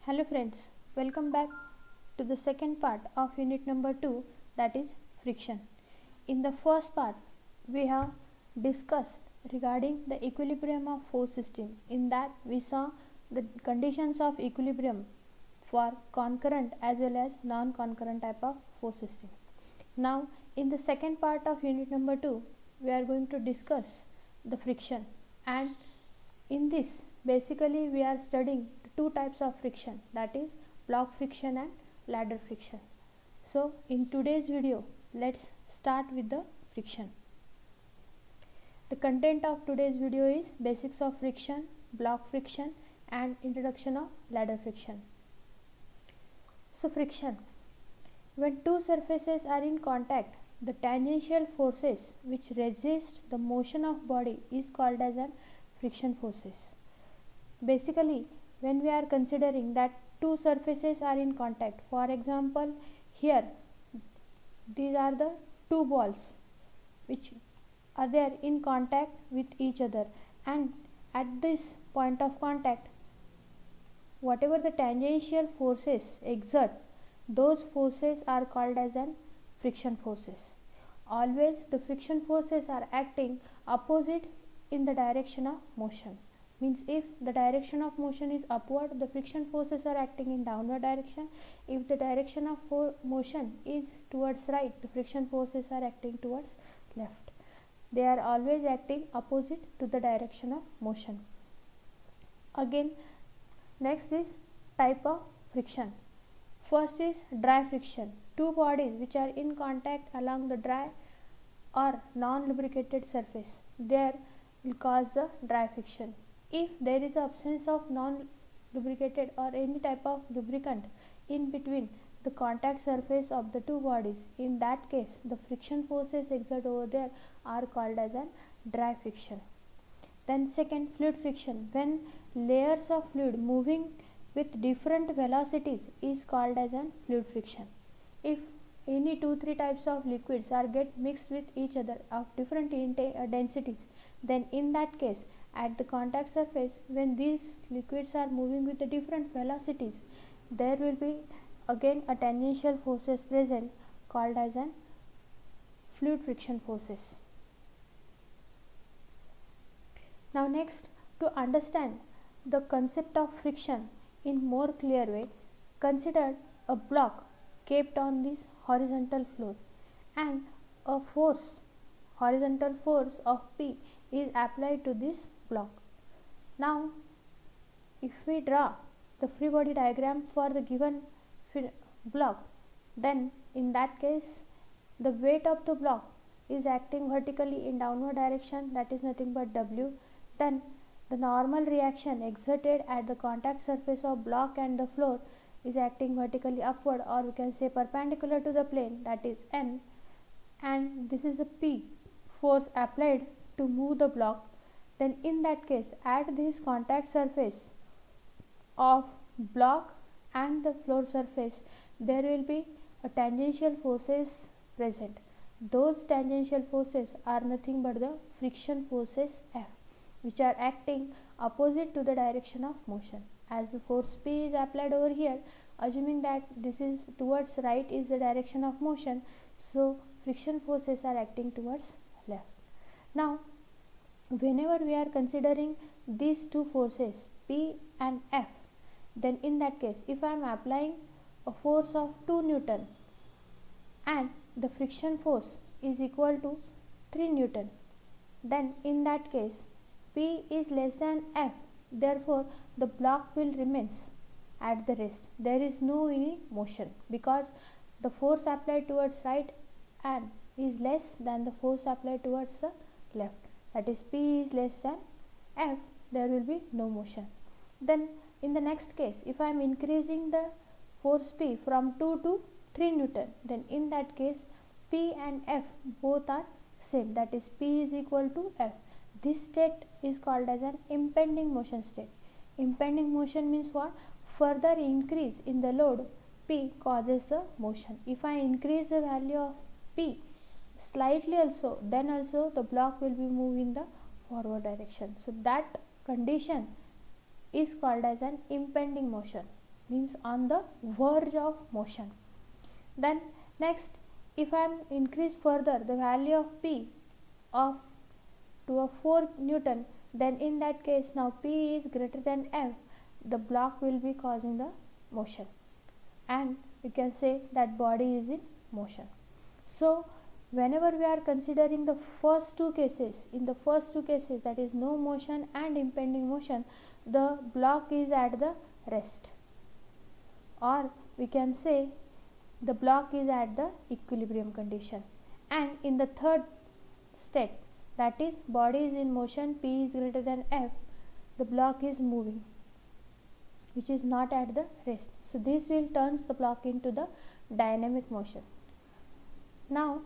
Hello friends, welcome back to the second part of unit number 2, that is friction. In the first part we have discussed regarding the equilibrium of force system. In that we saw the conditions of equilibrium for concurrent as well as non-concurrent type of force system. Now in the second part of unit number 2 we are going to discuss the friction, and in this basically we are studying two types of friction, that is block friction and ladder friction. So in today's video let's start with the friction. The content of today's video is basics of friction, block friction and introduction of ladder friction. So friction, when two surfaces are in contact, the tangential forces which resist the motion of body is called as an friction forces. Basically when we are considering that two surfaces are in contact, for example here these are the two balls which are there in contact with each other, and at this point of contact whatever the tangential forces exert, those forces are called as an friction forces. Always the friction forces are acting opposite in the direction of motion. Means if the direction of motion is upward, the friction forces are acting in downward direction. If the direction of motion is towards right, the friction forces are acting towards left. They are always acting opposite to the direction of motion. Again, next is type of friction. First is dry friction. Two bodies which are in contact along the dry or non-lubricated surface, there will cause the dry friction. If there is absence of non-lubricated or any type of lubricant in between the contact surface of the two bodies, in that case the friction forces exerted over there are called as a dry friction. Then second, fluid friction. When layers of fluid moving with different velocities is called as a fluid friction. If any 2-3 types of liquids are get mixed with each other of different densities, then in that case at the contact surface, when these liquids are moving with the different velocities, there will be again a tangential forces present called as an fluid friction forces. Now next, to understand the concept of friction in more clear way, consider a block kept on this horizontal floor and a horizontal force of P is applied to this block. Now if we draw the free body diagram for the given block, then in that case the weight of the block is acting vertically in downward direction, that is nothing but W. Then the normal reaction exerted at the contact surface of block and the floor is acting vertically upward, or we can say perpendicular to the plane, that is M, and this is the P force applied to move the block. Then in that case at this contact surface of block and the floor surface there will be a tangential forces present. Those tangential forces are nothing but the friction forces F, which are acting opposite to the direction of motion. As the force P is applied over here, assuming that this is towards right is the direction of motion, so friction forces are acting towards left. Now whenever we are considering these two forces P and F, then in that case if I am applying a force of 2 Newton and the friction force is equal to 3 Newton, then in that case P is less than F, therefore the block will remains at the rest. There is no any motion because the force applied towards right and is less than the force applied towards the left, that is P is less than F, there will be no motion. Then in the next case if I am increasing the force P from 2 to 3 Newton, then in that case P and F both are same, that is P is equal to F. This state is called as an impending motion state. Impending motion means what? Further increase in the load P causes the motion. If I increase the value of P slightly also, then also the block will be moving in the forward direction. So that condition is called as an impending motion. means on the verge of motion. Then next, if I am increase further the value of P of to a 4 Newton, then in that case now P is greater than F, the block will be causing the motion, and you can say that body is in motion. So whenever we are considering the first two cases, in the first two cases, that is no motion and impending motion, the block is at the rest, or we can say the block is at the equilibrium condition. And in the third state, that is body is in motion, P is greater than F, the block is moving, which is not at the rest. So this will turns the block into the dynamic motion. Now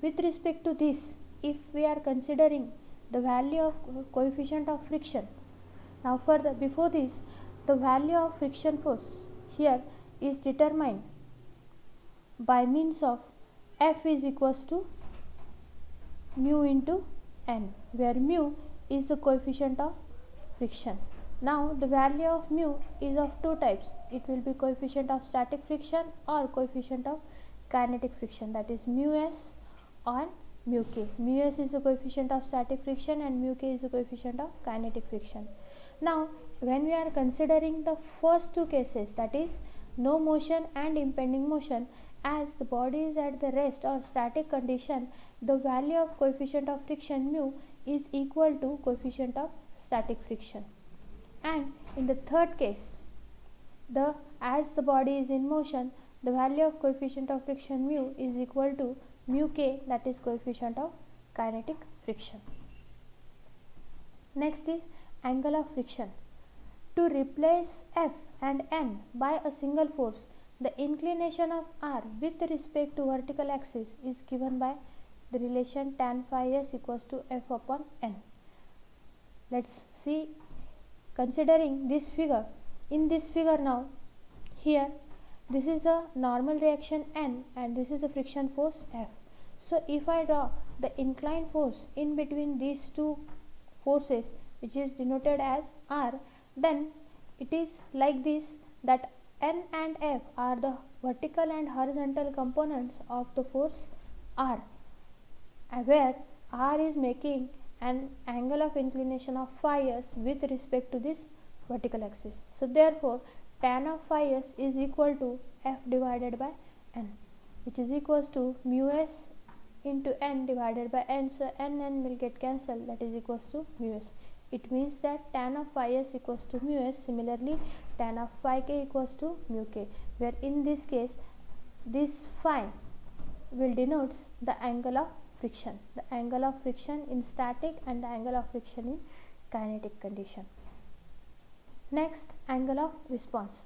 with respect to this, if we are considering the value of coefficient of friction, now further before this, the value of friction force here is determined by means of F is equals to mu into N, where mu is the coefficient of friction. Now the value of mu is of two types. It will be coefficient of static friction or coefficient of kinetic friction, that is mu s or mu k. Mu s is the coefficient of static friction and mu k is the coefficient of kinetic friction. Now when we are considering the first two cases, that is no motion and impending motion, as the body is at the rest or static condition, the value of coefficient of friction mu is equal to coefficient of static friction. And in the third case, as the body is in motion, the value of coefficient of friction mu is equal to mu k, that is coefficient of kinetic friction. Next is angle of friction. To replace F and N by a single force, the inclination of R with respect to vertical axis is given by the relation tan phi s equals to F upon N. Let's see, considering this figure. In this figure now, here this is a normal reaction N and this is a friction force F. So if I draw the inclined force in between these two forces, which is denoted as R, then it is like this, that N and F are the vertical and horizontal components of the force R, where R is making an angle of inclination of phi s with respect to this vertical axis. So therefore tan of phi s is equal to F divided by N, which is equals to mu s into N divided by N. So N will get cancelled, that is equals to mu s. It means that tan of phi s equals to mu s. Similarly, tan of phi k equals to mu k, where in this case this phi will denotes the angle of friction, the angle of friction in static and the angle of friction in kinetic condition. Next, angle of response.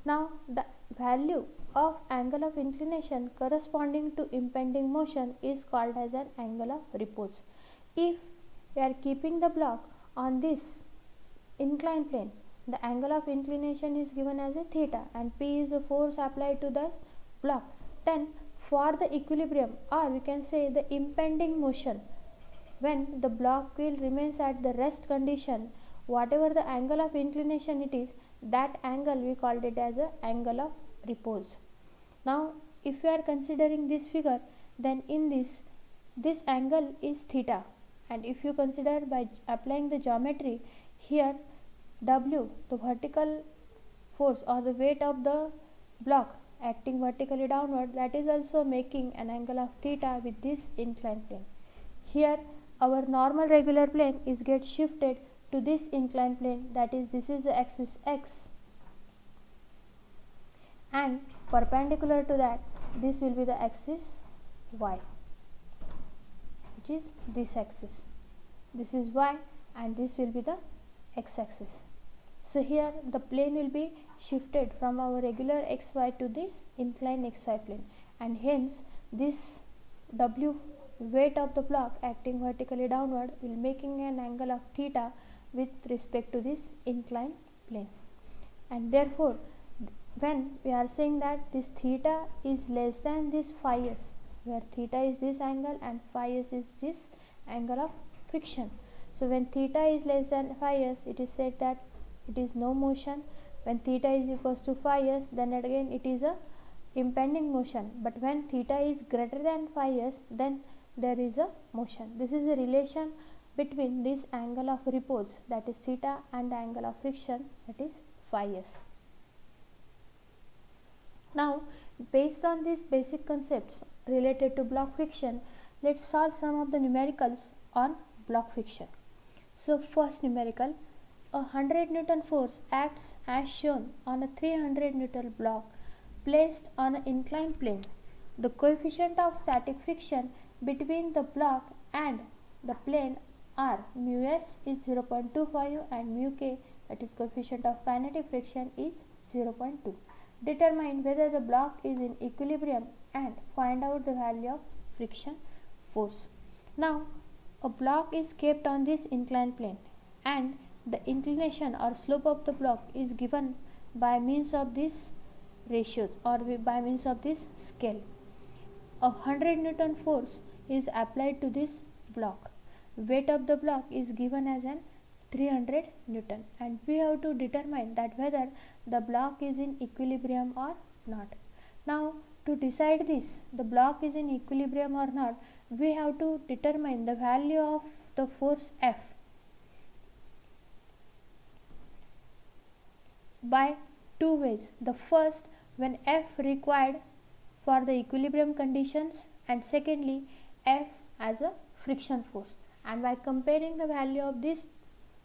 Now the value of angle of inclination corresponding to impending motion is called as an angle of repose. If we are keeping the block on this inclined plane, the angle of inclination is given as a theta and P is the force applied to this block. Then for the equilibrium, or we can say the impending motion, when the block will remains at the rest condition, whatever the angle of inclination it is, that angle we called it as a angle of repose. Now if we are considering this figure, then in this angle is theta, and if you consider by applying the geometry here, W, the vertical force or the weight of the block acting vertically downward, that is also making an angle of theta with this inclined plane. Here our normal regular plane is get shifted to this inclined plane, that is this is the axis x, and perpendicular to that this will be the axis y, which is this axis. This is y and this will be the x axis. So here the plane will be shifted from our regular xy to this inclined xy plane, and hence this W, weight of the block acting vertically downward, will making an angle of theta with respect to this inclined plane. And therefore when we are saying that this theta is less than this phi s, where theta is this angle and phi s is this angle of friction. So when theta is less than phi s, it is said that it is no motion, When theta is equals to phi s, then again it is a impending motion, but when theta is greater than phi s, then there is a motion. This is a relation between this angle of repose, that is theta, and the angle of friction, that is phi s. Now, based on these basic concepts related to block friction, let's solve some of the numericals on block friction. So, first numerical, a 100 Newton force acts as shown on a 300 Newton block placed on an inclined plane. The coefficient of static friction between the block and the plane are mu s is 0.25 and mu k, that is coefficient of kinetic friction, is 0.2. Determine whether the block is in equilibrium and find out the value of friction force. Now, a block is kept on this inclined plane and the inclination or slope of the block is given by means of these ratios or by means of this scale. A 100 Newton force is applied to this block. Weight of the block is given as an 300 Newton, and we have to determine that whether the block is in equilibrium or not. Now, to decide this, the block is in equilibrium or not, we have to determine the value of the force F by two ways. The first, when F required for the equilibrium conditions, and secondly F as a friction force. And by comparing the value of this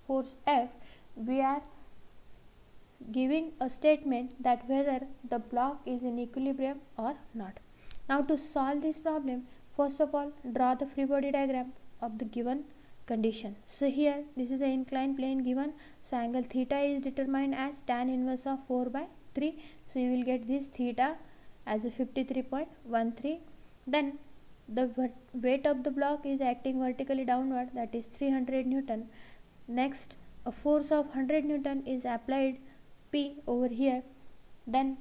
force F, we are giving a statement that whether the block is in equilibrium or not. Now, to solve this problem, first of all, draw the free body diagram of the given condition. So here this is the inclined plane given, so angle theta is determined as tan inverse of 4/3. So you will get this theta as a 53.13. Then the weight of the block is acting vertically downward, that is 300 Newton. Next, a force of 100 Newton is applied P over here. Then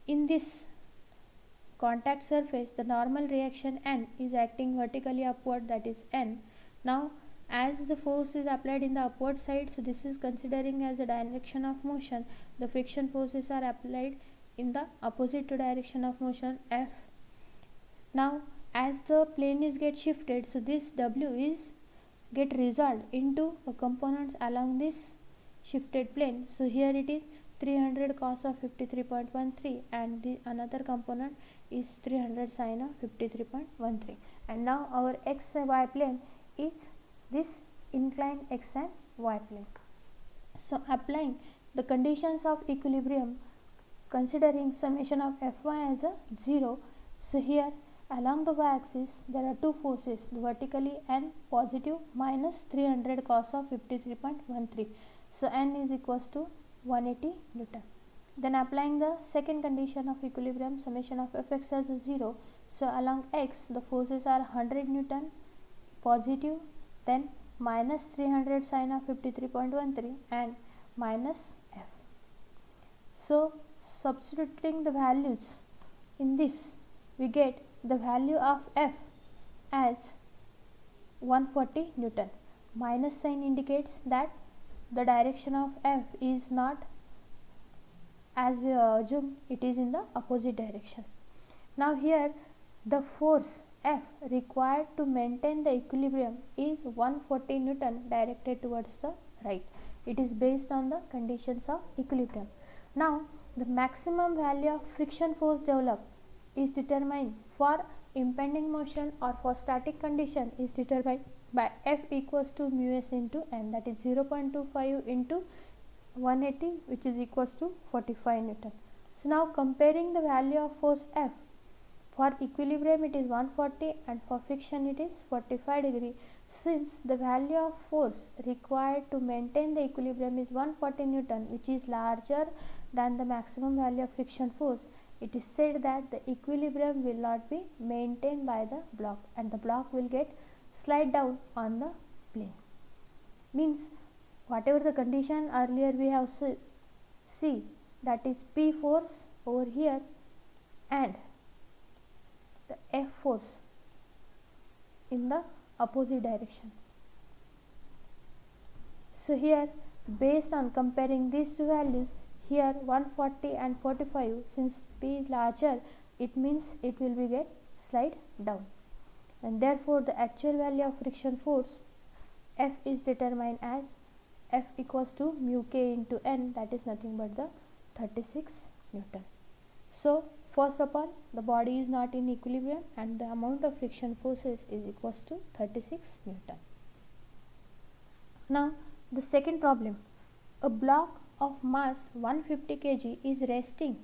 in this contact surface, the normal reaction N is acting vertically upward, that is N. Now, as the force is applied in the upward side, so this is considering as a direction of motion, the friction forces are applied in the opposite direction of motion, F. Now, as the plane is get shifted, so this W is get resolved into components along this shifted plane. So here it is 300 cos of 53.13 and the another component is 300 sin of 53.13. And now our x and y plane is this inclined x and y plane. So applying the conditions of equilibrium, considering summation of Fy as a 0, so here along the y-axis there are two forces, vertically and positive, minus 300 cos of 53.13. So N is equals to 180 Newton. Then applying the second condition of equilibrium, summation of Fx as a 0, so along x the forces are 100 Newton positive, then minus 300 sin of 53.13 and minus F. So substituting the values in this, we get the value of F as 140 Newton. Minus sign indicates that the direction of F is not as we assume, it is in the opposite direction. Now here the force F required to maintain the equilibrium is 140 Newton directed towards the right. It is based on the conditions of equilibrium. Now the maximum value of friction force developed is determined for impending motion or for static condition is determined by F equals to mu s into N, that is 0.25 into 180, which is equals to 45 Newton. So now comparing the value of force F, for equilibrium it is 140 and for friction it is 45 degree. Since the value of force required to maintain the equilibrium is 140 Newton, which is larger than the maximum value of friction force, it is said that the equilibrium will not be maintained by the block and the block will get slide down on the plane. Means whatever the condition earlier we have see, that is P force over here and the F force in the opposite direction. So here based on comparing these two values, here 140 and 45, since P is larger, it means it will be get slide down, and therefore the actual value of friction force F is determined as F equals to mu K into N, that is nothing but the 36 Newton. So first of all, the body is not in equilibrium and the amount of friction forces is equals to 36 Newton. Now the second problem, a block of mass 150 kg is resting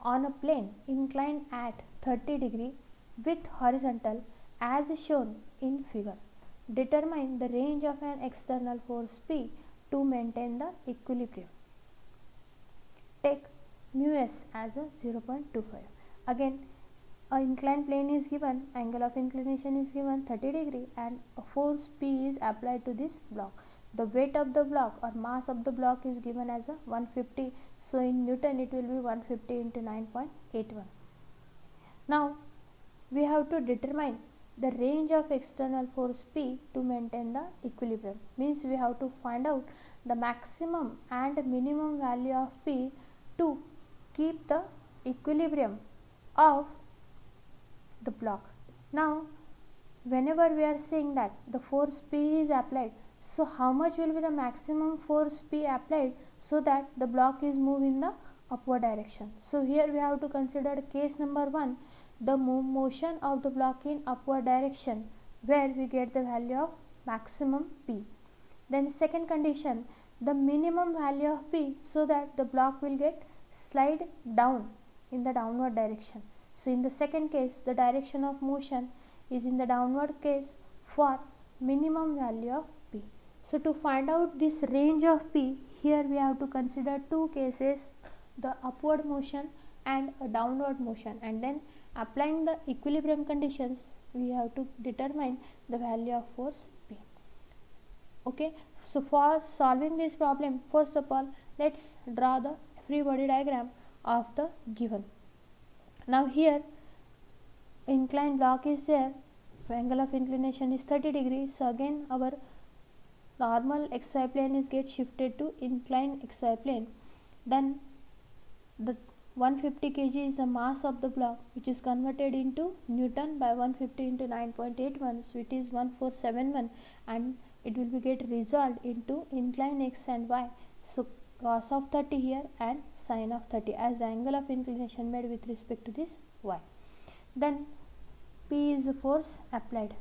on a plane inclined at 30 degree with horizontal as shown in figure. Determine the range of an external force P to maintain the equilibrium. Take mu s as a 0.25. Again, a inclined plane is given, angle of inclination is given 30 degree, and a force P is applied to this block. The weight of the block or mass of the block is given as a 150. So in Newton it will be 150 into 9.81. Now we have to determine the range of external force P to maintain the equilibrium. Means we have to find out the maximum and minimum value of P to keep the equilibrium of the block. Now whenever we are saying that the force P is applied, so how much will be the maximum force P applied so that the block is moved in the upward direction. So here we have to consider case number 1, the motion of the block in upward direction, where we get the value of maximum P. Then second condition, the minimum value of P, so that the block will get slide down in the downward direction. So in the second case, the direction of motion is in the downward case for minimum value of P. So to find out this range of P, here we have to consider two cases, the upward motion and a downward motion, and then applying the equilibrium conditions, we have to determine the value of force P. Okay, so for solving this problem, first of all, let's draw the free body diagram of the given. Now here inclined block is there, angle of inclination is 30 degrees. So again our normal xy plane is get shifted to inclined xy plane. Then the 150 kg is the mass of the block, which is converted into Newton by 150 into 9.81, so it is 1471, and it will be get resolved into inclined x and y. So cos of 30 here and sin of 30 as the angle of inclination made with respect to this y. Then P is the force applied.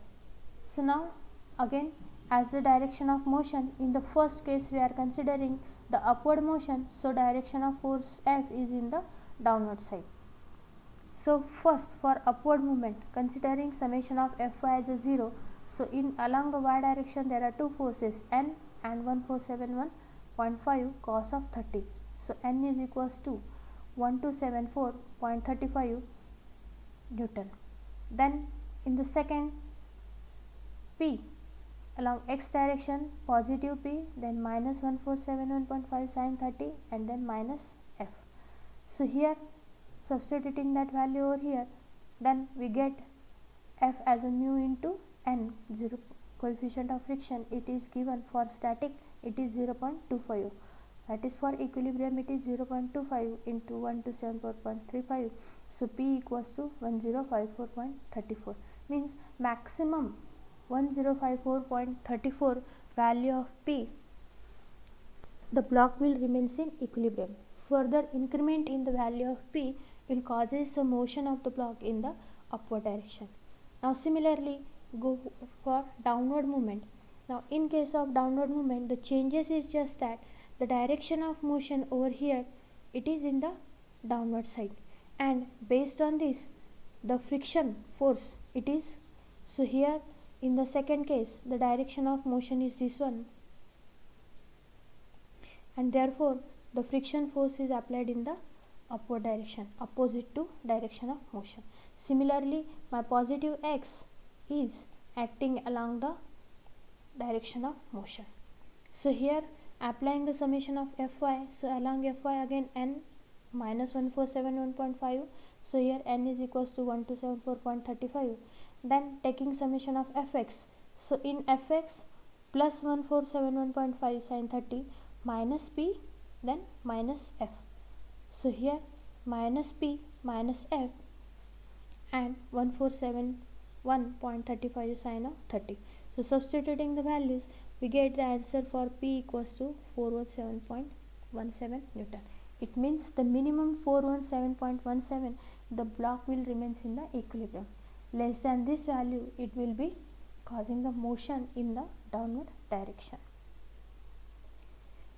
So now again, as the direction of motion, in the first case we are considering the upward motion, so direction of force F is in the downward side. So first for upward movement, considering summation of Fy as a 0, so in along the y direction there are two forces, N and 1471.5 cos of 30. So N is equals to 1274.35 Newton. Then in the second, P along x direction positive P, then minus 1471.5 sin 30, and then minus F. So here substituting that value over here, then we get F as a mu into N, 0 coefficient of friction, it is given. For static it is 0.25, that is for equilibrium it is 0.25 into 1274.35. so P equals to 1054.34, means maximum 1054.34 value of P, the block will remain in equilibrium. Further increment in the value of P will causes the motion of the block in the upward direction. Now similarly go for downward movement. Now in case of downward movement, the changes is just that the direction of motion over here, it is in the downward side, and based on this the friction force it is, so here in the second case the direction of motion is this one, and therefore the friction force is applied in the upward direction, opposite to direction of motion. Similarly, my positive x is acting along the direction of motion. So here applying the summation of Fy, so along Fy again N minus 1471.5, so here N is equals to 1274.35. Then taking summation of Fx, so in Fx plus 1471.5 sin 30 minus P, then minus F. So here minus P minus F and 1471.35 sine of 30. So substituting the values, we get the answer for P equals to 417.17 Newton. It means the minimum 417.17, the block will remain in the equilibrium. Less than this value, it will be causing the motion in the downward direction.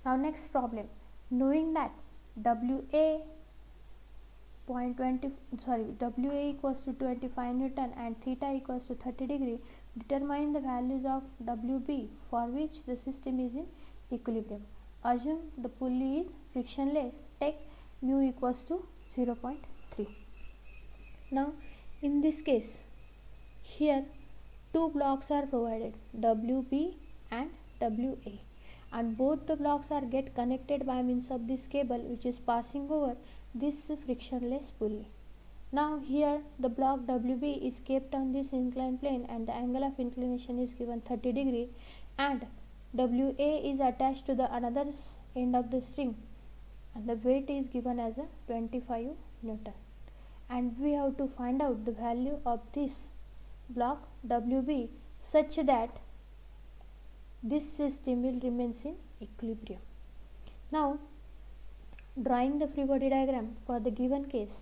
Now next problem, knowing that WA equals to 25 Newton and theta equals to 30 degree, determine the values of WB for which the system is in equilibrium. Assume the pulley is frictionless. Take mu equals to 0.3. Now in this case, here two blocks are provided, WB and WA, and both the blocks are get connected by means of this cable which is passing over this frictionless pulley. Now here the block WB is kept on this inclined plane and the angle of inclination is given 30 degree, and WA is attached to the another end of the string and the weight is given as a 25 Newton, and we have to find out the value of this block WB such that this system will remain in equilibrium. Now drawing the free body diagram for the given case,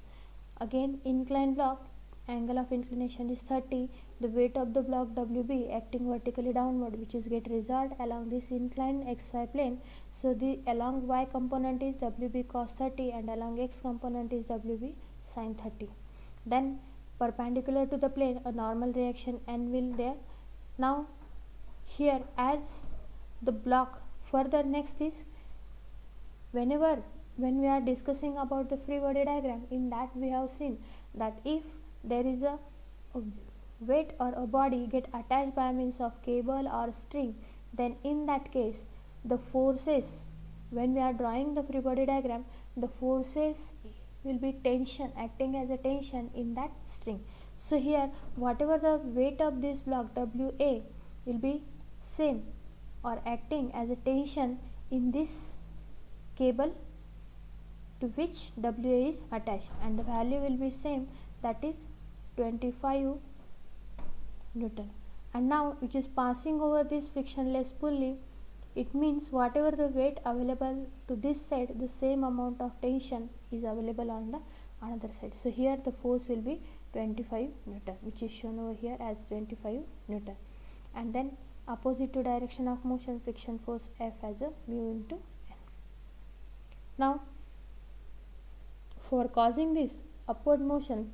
again inclined block, angle of inclination is 30, the weight of the block WB acting vertically downward, which is get resolved along this inclined xy plane. So the along y component is WB cos 30 and along x component is WB sin 30. Then perpendicular to the plane, a normal reaction N will there. Now here as the block, further next is when we are discussing about the free body diagram, in that we have seen that if there is a weight or a body get attached by means of cable or string, then in that case the forces, when we are drawing the free body diagram, the forces will be tension, acting as a tension in that string. So here whatever the weight of this block WA will be same or acting as a tension in this cable to which WA is attached, and the value will be same, that is 25 Newton. And now which is passing over this frictionless pulley, it means whatever the weight available to this side, the same amount of tension is available on the another side. So here the force will be 25 Newton, which is shown over here as 25 Newton. And then opposite to direction of motion, friction force F as a mu into N. Now for causing this upward motion,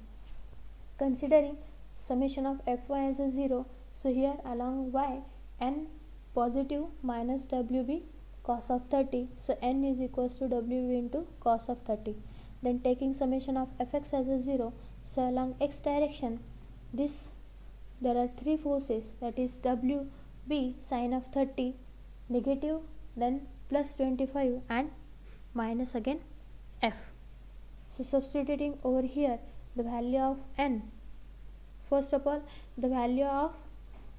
considering summation of Fy as a 0, so here along y N positive minus WB cos of 30, so N is equals to WB into cos of 30. Then taking summation of Fx as a 0, so along x direction this there are three forces, that is WB sine of 30 negative, then plus 25 and minus again F. So substituting over here the value of N, first of all the value of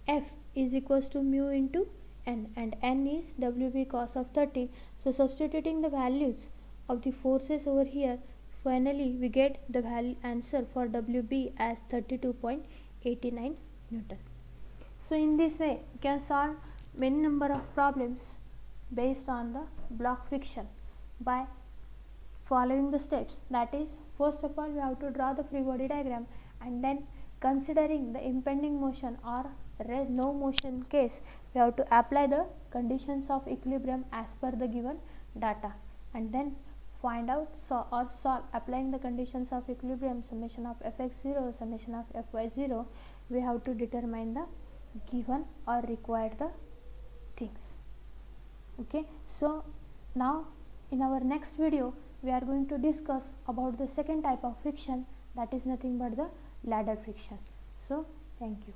F is equals to mu into N, and N is WB cos of 30. So substituting the values of the forces over here, finally we get the value answer for WB as 32.89 Newton. So in this way you can solve many number of problems based on the block friction by following the steps. That is, first of all we have to draw the free body diagram, and then considering the impending motion or no motion case, we have to apply the conditions of equilibrium as per the given data, and then find out solve applying the conditions of equilibrium, summation of Fx0, summation of Fy0, we have to determine the given or required the things. Okay, so now in our next video we are going to discuss about the second type of friction, that is nothing but the ladder friction. So thank you.